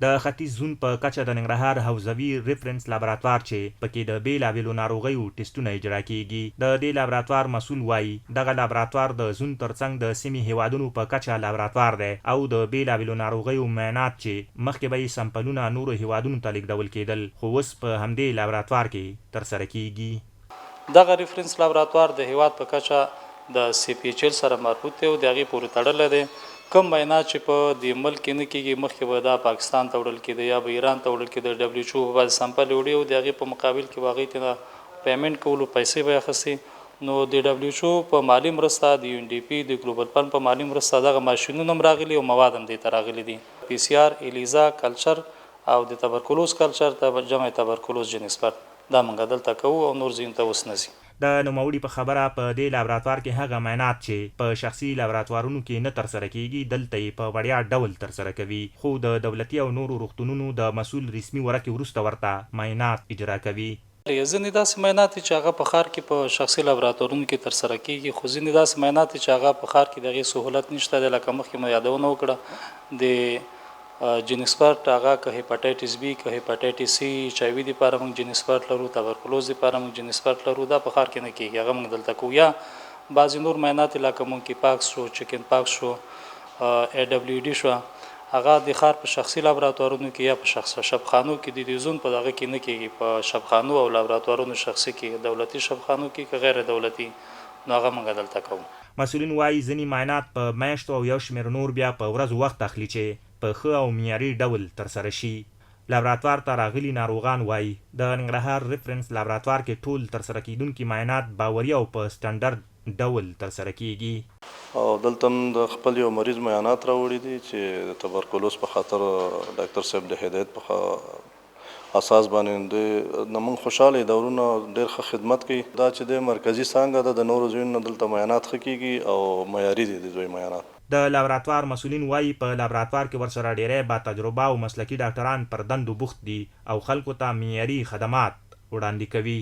د ختیځ زون په کچه د ننګرهار حوزوي ریفرنس لابراتوار چې پکې د بیلابیلو ناروغیو ټیسټونه اجرا کیږي. د دې لابراتوار مسؤل وایي دغه لابراتوار د زون ترڅنګ د سیمې هیوادونو په کچه لابراتوار دی او د بیلابیلو ناروغیو معاینات چې مخکې به یې سمپلونه نورو هیوادونو ته لیږدول کېدل خو اوس په همدې لابراتوار کې ترسره کیږي. دغه ریفرنس لابراتوار د هیواد په کچه د سی پی ایچ ال سره مربوط دی او د هغې پورې تړلی دی. کوم معاینات چې په دې ملک کې نه کېږي مخکې به دا پاکستان ته وړل کېده یا به ایران ته وړل کېده، ډبلیو ایچ او به بعضې سمپل وړي او د هغې په مقابل کې به هغوی ته پیمنټ کولو پیسې به یې اخیستې. نو د ډبلیو ایچ او په مالي مرسته، د یو ان ډي پي، د ګلوبل فند په مالي مرسته دغه ماشینونه هم راغلي او مواد هم دې ته راغلي دي. پی سی آر، الیزا کلچر او د تبرکلوز کلچر ته جمع تبرکلوز جنسپر دا موږ دلته کوو او نور ځایونو ته اوس نه ځي. د نوموړي په خبره په دې لابراتوار کې هغه معاینات چې په شخصي لابراتوارونو کې نه ترسره کیږي دلته یې په وړیا ډول ترسره کوي، خو د دولتي او نورو روغتونونو د مسؤل رسمي ورکې وروسته ورته معاینات اجرا کوي. ځینې داسې معاینات چې هغه په ښار کې په شخصي لابراتوارونو کې ترسره کیږي، خو ځینې داسې معاینات چې هغه په ښار کې د هغې سهولت نشته دی. لکه مخکې مو یادونه وکړه د جنسپرټ هغه که هیپاټایټس بي که هیپاټایټس سی ایچ آی وي دپاره موږ جنسپرټ لرو، تبرکلوز دپاره موږ جنسپرټ لرو. دا په ښار کې نه کېږي، هغه موږ دلته کوو. یا بعضې نور معاینات لکه مونکي پاکس شو، چکن پاکس شو، ای ډبلیو ډي شو، هغه د ښار په شخصي لابراتوارونو کې یا په شبخانو کې د دې زون په دغه کې نه کېږي. په شبخانو او لابراتوارونو شخصي کې، دولتي شبخانو کې که غیر دولتي، نو هغه موږ دلته کوو. مسؤلین وایي ځینې معاینات په میاشتو او یو شمېر نور بیا په ورځو وخت اخلي چې په ښه او معیاري ډول ترسره شي. لابراتوار ته راغلي ناروغان وایي د ننګرهار ریفرنس لابراتوار کې ټول ترسره کیدونکي معاینات باوري او په سټنډرډ ډول ترسره کیږي. او دلته د خپل یو مریض معاینات راوړي دي چې د تبرکلوز په خاطر ډاکټر صاحب د هدایت په اساس باندې د موږ خوشاله دورونه ډېر ښه خدمت کوي. دا چې د مرکزي څانګه ده د نورو ځایونو دلته معاینات ښه کیږي او معیاري دي د دوی معاینات. د لابراتوار مسؤلین وایي په لابراتوار کې ورسره ډیری با تجربه او مسلکي ډاکټران پر دندو بوخت دي او خلکو ته معیاري خدمات وړاندې کوي.